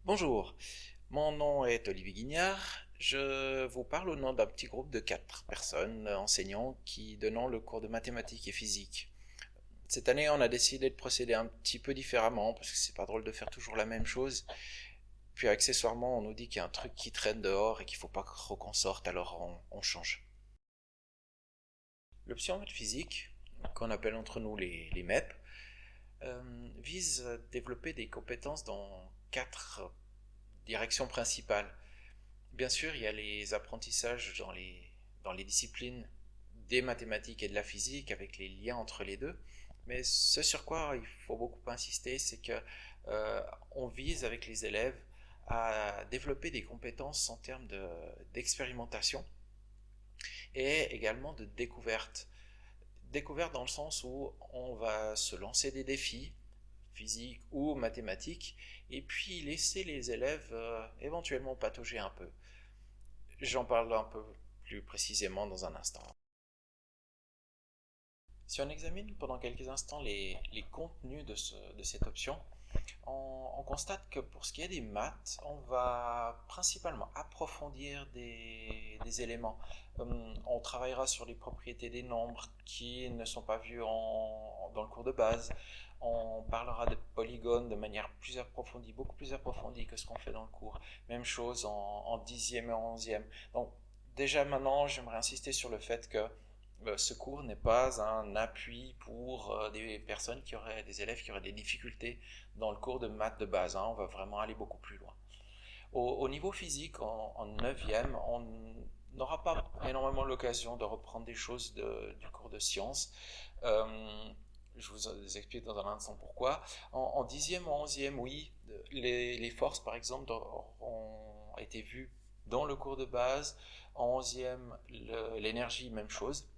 Bonjour, mon nom est Olivier Guignard. Je vous parle au nom d'un petit groupe de 4 personnes, enseignants, qui donnons le cours de mathématiques et physique. Cette année, on a décidé de procéder un petit peu différemment parce que c'est pas drôle de faire toujours la même chose. Puis accessoirement, on nous dit qu'il y a un truc qui traîne dehors et qu'il faut pas trop qu'on sorte, alors on change. L'option maths physique, qu'on appelle entre nous les MEP, vise à développer des compétences dans 4 directions principales. Bien sûr, il y a les apprentissages dans les disciplines des mathématiques et de la physique avec les liens entre les deux. Mais ce sur quoi il faut beaucoup insister, c'est que on vise avec les élèves à développer des compétences en termes d'expérimentation et également de découverte. Découverte dans le sens où on va se lancer des défis physiques ou mathématiques et puis laisser les élèves éventuellement patauger un peu. J'en parle un peu plus précisément dans un instant. Si on examine pendant quelques instants les contenus de cette option, on constate que pour ce qui est des maths, on va principalement approfondir des éléments. On travaillera sur les propriétés des nombres qui ne sont pas vues dans le cours de base. On parlera de polygones de manière plus approfondie, beaucoup plus approfondie que ce qu'on fait dans le cours. Même chose en dixième et en onzième. Donc déjà maintenant, j'aimerais insister sur le fait que ce cours n'est pas un appui pour des élèves qui auraient des difficultés dans le cours de maths de base, hein. On va vraiment aller beaucoup plus loin. Au niveau physique, en 9e, on n'aura pas énormément l'occasion de reprendre des choses du cours de sciences. Euh, je vous explique dans un instant pourquoi. En 10e ou 11e, oui, les forces, par exemple, ont été vues dans le cours de base. En 11e, l'énergie, même chose.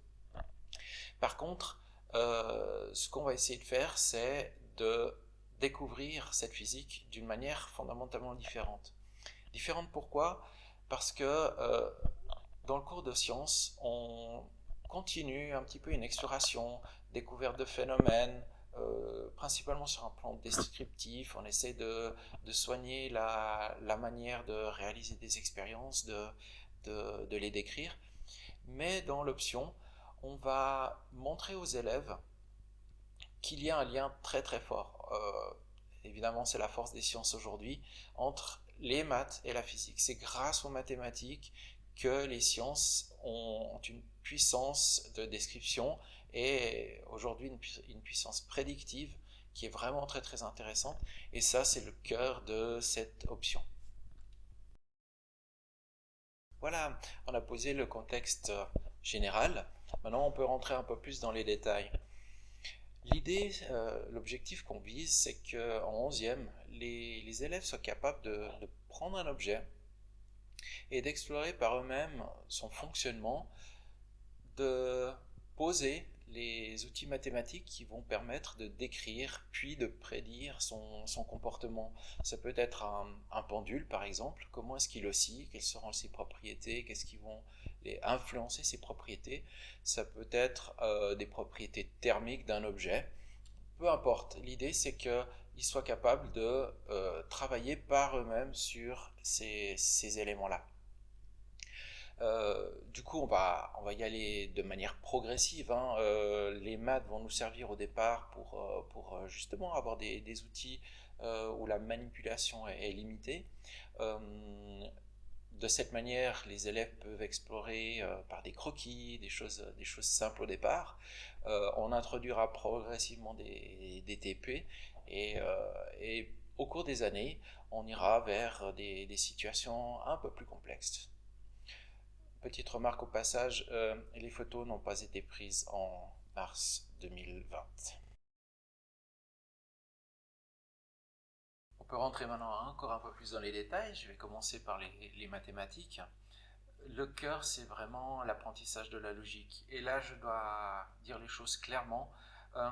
Par contre, ce qu'on va essayer de faire, c'est de découvrir cette physique d'une manière fondamentalement différente. Différente pourquoi? Parce que dans le cours de sciences, on continue un petit peu une exploration, découverte de phénomènes, principalement sur un plan descriptif. On essaie de soigner la manière de réaliser des expériences, de les décrire. Mais dans l'option, on va montrer aux élèves qu'il y a un lien très très fort. Évidemment, c'est la force des sciences aujourd'hui, entre les maths et la physique. C'est grâce aux mathématiques que les sciences ont une puissance de description et aujourd'hui une puissance prédictive qui est vraiment très très intéressante. Et ça, c'est le cœur de cette option. Voilà, on a posé le contexte général. Maintenant, on peut rentrer un peu plus dans les détails. L'idée, l'objectif qu'on vise, c'est qu'en 11e, les élèves soient capables de prendre un objet et d'explorer par eux-mêmes son fonctionnement, de poser les outils mathématiques qui vont permettre de décrire puis de prédire son comportement. Ça peut être un pendule par exemple, comment est-ce qu'il oscille, quelles seront ses propriétés, qu'est-ce qui vont influencer ses propriétés. Ça peut être des propriétés thermiques d'un objet. Peu importe, l'idée c'est qu'ils soient capables de travailler par eux-mêmes sur ces éléments-là. Du coup, on va y aller de manière progressive, hein. Les maths vont nous servir au départ pour justement avoir des outils où la manipulation est limitée. Euh, de cette manière, les élèves peuvent explorer par des croquis, des choses simples au départ. On introduira progressivement des TP et au cours des années, on ira vers des situations un peu plus complexes. Petite remarque au passage, les photos n'ont pas été prises en mars 2020. On peut rentrer maintenant encore un peu plus dans les détails. Je vais commencer par les mathématiques. Le cœur, c'est vraiment l'apprentissage de la logique. Et là, je dois dire les choses clairement. Euh,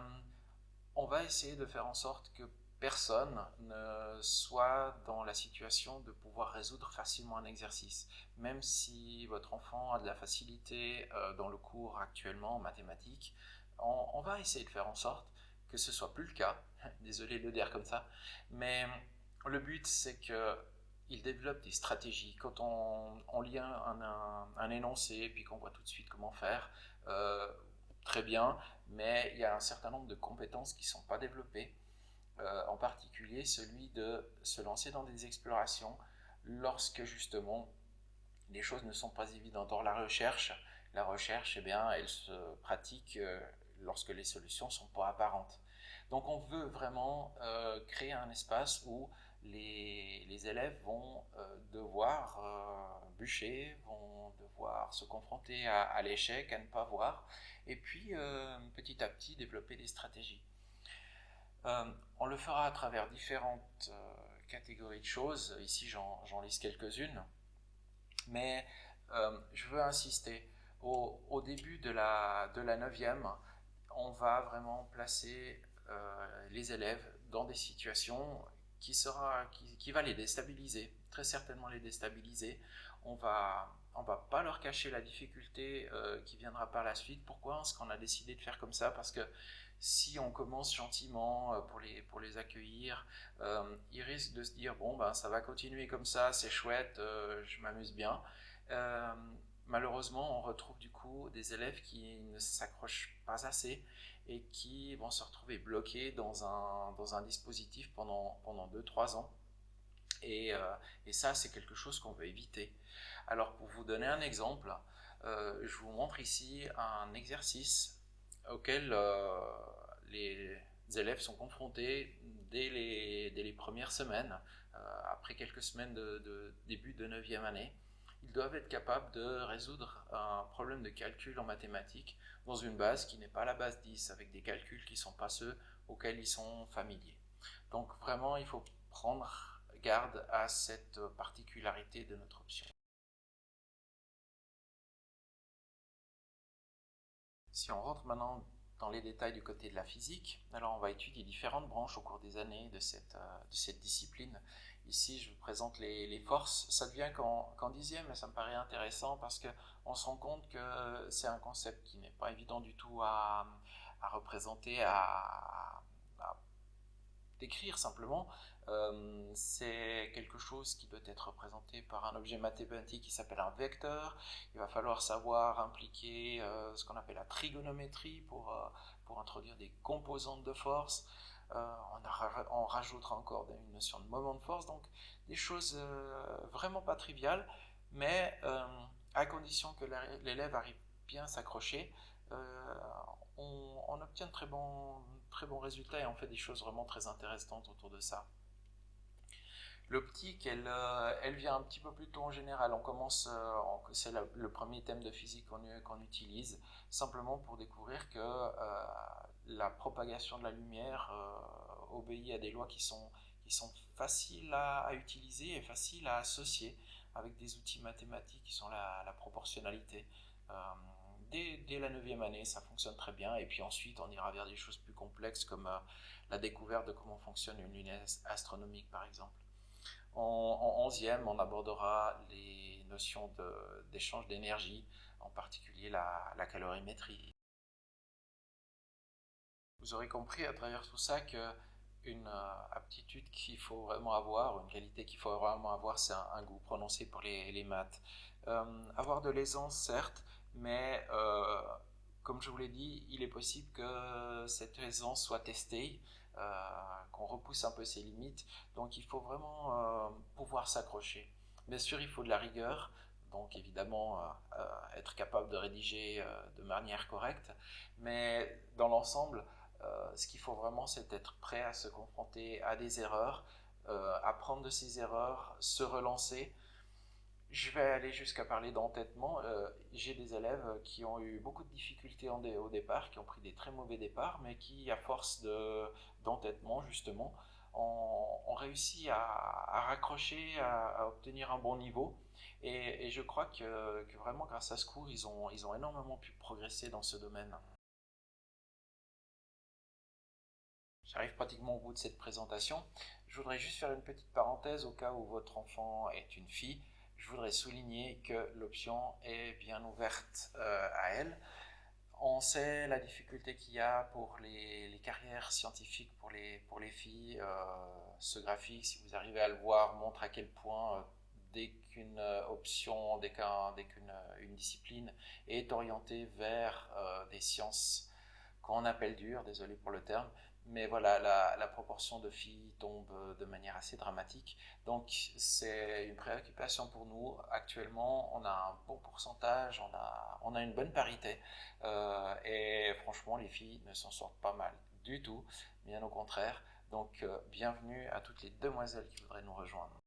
on va essayer de faire en sorte que personne ne soit dans la situation de pouvoir résoudre facilement un exercice. Même si votre enfant a de la facilité dans le cours actuellement en mathématiques, on va essayer de faire en sorte que ce soit plus le cas. Désolé de le dire comme ça, mais Le but, c'est qu'ils développent des stratégies. Quand on lit un énoncé, puis qu'on voit tout de suite comment faire, euh, très bien, mais il y a un certain nombre de compétences qui ne sont pas développées, en particulier celui de se lancer dans des explorations lorsque justement les choses ne sont pas évidentes. Or, la recherche, eh bien, elle se pratique lorsque les solutions ne sont pas apparentes. Donc, on veut vraiment créer un espace où les élèves vont devoir bûcher, vont devoir se confronter à l'échec, à ne pas voir, et puis petit à petit développer des stratégies. On le fera à travers différentes catégories de choses. Ici, j'en liste quelques-unes. Mais je veux insister, au début de la 9e, on va vraiment placer les élèves dans des situations qui va les déstabiliser, très certainement les déstabiliser. On va pas leur cacher la difficulté qui viendra par la suite. Pourquoi est-ce qu'on a décidé de faire comme ça? Parce que si on commence gentiment pour les accueillir, ils risquent de se dire bon ben ça va continuer comme ça, c'est chouette, je m'amuse bien. Euh, Malheureusement, on retrouve du coup des élèves qui ne s'accrochent pas assez et qui vont se retrouver bloqués dans un dispositif pendant 2-3 ans. Et ça, c'est quelque chose qu'on veut éviter. Alors, pour vous donner un exemple, je vous montre ici un exercice auquel les élèves sont confrontés dès les premières semaines, après quelques semaines de début de 9e année. Ils doivent être capables de résoudre un problème de calcul en mathématiques dans une base qui n'est pas la base 10, avec des calculs qui ne sont pas ceux auxquels ils sont familiers. Donc vraiment, il faut prendre garde à cette particularité de notre option. Si on rentre maintenant dans les détails du côté de la physique, alors on va étudier différentes branches au cours des années de cette discipline. Ici, je vous présente les forces. Ça devient qu'en 10e, mais ça me paraît intéressant parce qu'on se rend compte que c'est un concept qui n'est pas évident du tout à représenter, à décrire simplement. C'est quelque chose qui peut être représenté par un objet mathématique qui s'appelle un vecteur. Il va falloir savoir impliquer ce qu'on appelle la trigonométrie pour introduire des composantes de force. On rajoutera encore une notion de moment de force, donc des choses vraiment pas triviales, mais à condition que l'élève arrive bien à s'accrocher, on obtient de très bons résultats et on fait des choses vraiment très intéressantes autour de ça. L'optique, elle vient un petit peu plus tôt en général. On commence, c'est le premier thème de physique qu'on utilise, simplement pour découvrir que la propagation de la lumière obéit à des lois qui sont faciles à utiliser et faciles à associer avec des outils mathématiques qui sont la proportionnalité. Euh, dès la 9e année, ça fonctionne très bien. Et puis ensuite, on ira vers des choses plus complexes comme la découverte de comment fonctionne une lunette astronomique, par exemple. En 11e, on abordera les notions d'échange d'énergie, en particulier la calorimétrie. Vous aurez compris à travers tout ça qu'une aptitude qu'il faut vraiment avoir, une qualité qu'il faut vraiment avoir, c'est un goût prononcé pour les maths. Avoir de l'aisance, certes, mais comme je vous l'ai dit, il est possible que cette aisance soit testée, qu'on repousse un peu ses limites. Donc il faut vraiment pouvoir s'accrocher. Bien sûr, il faut de la rigueur, donc évidemment être capable de rédiger de manière correcte, mais dans l'ensemble, ce qu'il faut vraiment, c'est être prêt à se confronter à des erreurs, apprendre de ces erreurs, se relancer. Je vais aller jusqu'à parler d'entêtement. J'ai des élèves qui ont eu beaucoup de difficultés au départ, qui ont pris des très mauvais départs, mais qui, à force d'entêtement, justement, ont réussi à raccrocher, à obtenir un bon niveau. Et je crois que vraiment, grâce à ce cours, ils ont énormément pu progresser dans ce domaine. J'arrive pratiquement au bout de cette présentation. Je voudrais juste faire une petite parenthèse au cas où votre enfant est une fille. Je voudrais souligner que l'option est bien ouverte à elle. On sait la difficulté qu'il y a pour les carrières scientifiques pour les filles. Ce graphique, si vous arrivez à le voir, montre à quel point dès qu'une option, dès qu'une une discipline est orientée vers des sciences qu'on appelle dures, désolé pour le terme, mais voilà, la proportion de filles tombe de manière assez dramatique. Donc c'est une préoccupation pour nous. Actuellement, on a un bon pourcentage, on a une bonne parité, et franchement, les filles ne s'en sortent pas mal du tout, bien au contraire. Donc bienvenue à toutes les demoiselles qui voudraient nous rejoindre.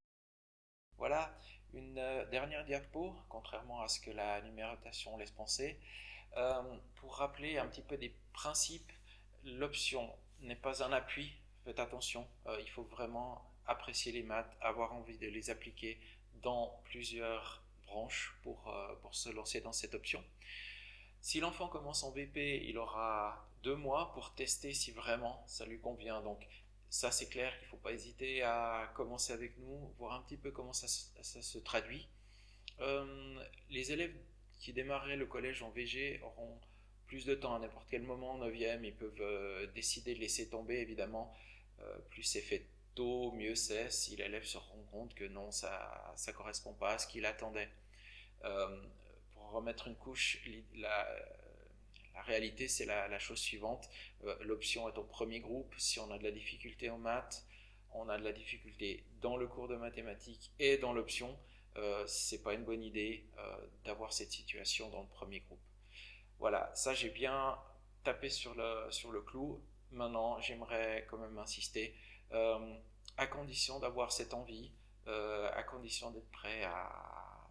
Voilà, une dernière diapo, contrairement à ce que la numérotation laisse penser. Pour rappeler un petit peu des principes, l'option n'est pas un appui, faites attention, il faut vraiment apprécier les maths, avoir envie de les appliquer dans plusieurs branches pour se lancer dans cette option. Si l'enfant commence en VP, il aura 2 mois pour tester si vraiment ça lui convient. Donc ça c'est clair qu'il ne faut pas hésiter à commencer avec nous, voir un petit peu comment ça se traduit. Les élèves qui démarraient le collège en VG auront plus de temps à n'importe quel moment en 9e. Ils peuvent décider de laisser tomber, évidemment. Plus c'est fait tôt, mieux c'est. Si l'élève se rend compte que non, ça ne correspond pas à ce qu'il attendait. Euh, pour remettre une couche, la réalité, c'est la chose suivante. L'option est au premier groupe. Si on a de la difficulté en maths, on a de la difficulté dans le cours de mathématiques et dans l'option, c'est pas une bonne idée d'avoir cette situation dans le premier groupe. Voilà, ça j'ai bien tapé sur le clou. Maintenant, j'aimerais quand même insister, euh, à condition d'avoir cette envie, à condition d'être prêt à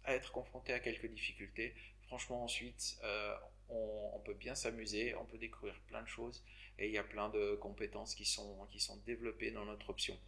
être confronté à quelques difficultés. Franchement, ensuite, on peut bien s'amuser, on peut découvrir plein de choses et il y a plein de compétences qui sont développées dans notre option.